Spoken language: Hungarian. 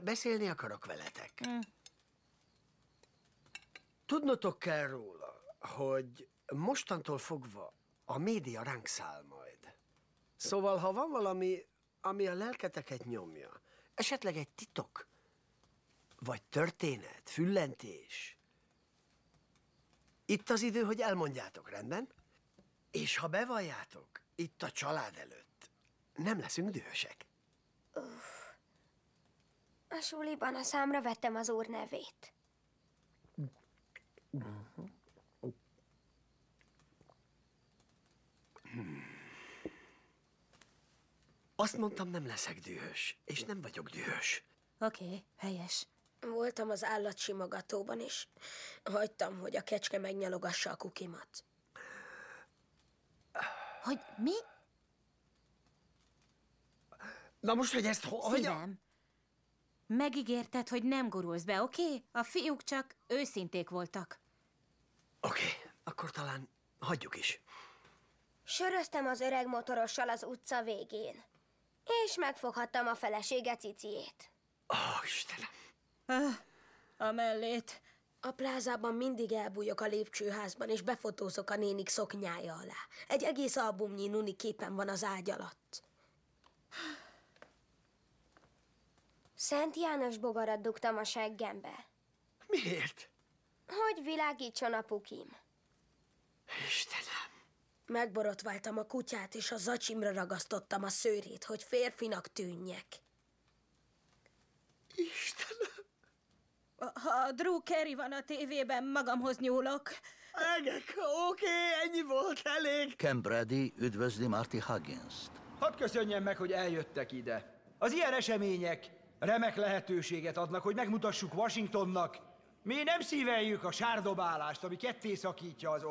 beszélni akarok veletek. Tudnotok kell róla, hogy mostantól fogva a média ránk száll majd. Szóval, ha van valami, ami a lelketeket nyomja, esetleg egy titok, vagy történet, füllentés, itt az idő, hogy elmondjátok, rendben? És ha bevalljátok, itt a család előtt, nem leszünk dühösek. A suliban a számra vettem az úr nevét. Azt mondtam, nem leszek dühös, és nem vagyok dühös. Oké, helyes. Voltam az állatsimogatóban is. Hagytam, hogy a kecske megnyalogassa a kukimat. Hogy mi? Na most, hogy ezt Szívem, megígérted, hogy nem gurulsz be, oké? A fiúk csak őszinték voltak. Oké, akkor talán hagyjuk is. Söröztem az öreg motorossal az utca végén, és megfoghattam a felesége ciciét. Istenem. A mellét. A plázában mindig elbújok a lépcsőházban, és befotózok a nénik szoknyája alá. Egy egész albumnyi nuni képen van az ágy alatt. Szent János bogarat dugtam a seggembe, Miért? hogy világítson a pukim. Istenem. Megborotváltam a kutyát, és a zacsimra ragasztottam a szőrét, hogy férfinak tűnjek. Istenem. Ha Drew Carey van a tévében, magamhoz nyúlok. Egek, oké, ennyi volt, elég. Ken Brady üdvözli Marty Huggins-t. Hadd köszönjem meg, hogy eljöttek ide. Az ilyen események remek lehetőséget adnak, hogy megmutassuk Washingtonnak, mi nem szíveljük a sárdobálást, ami ketté szakítja az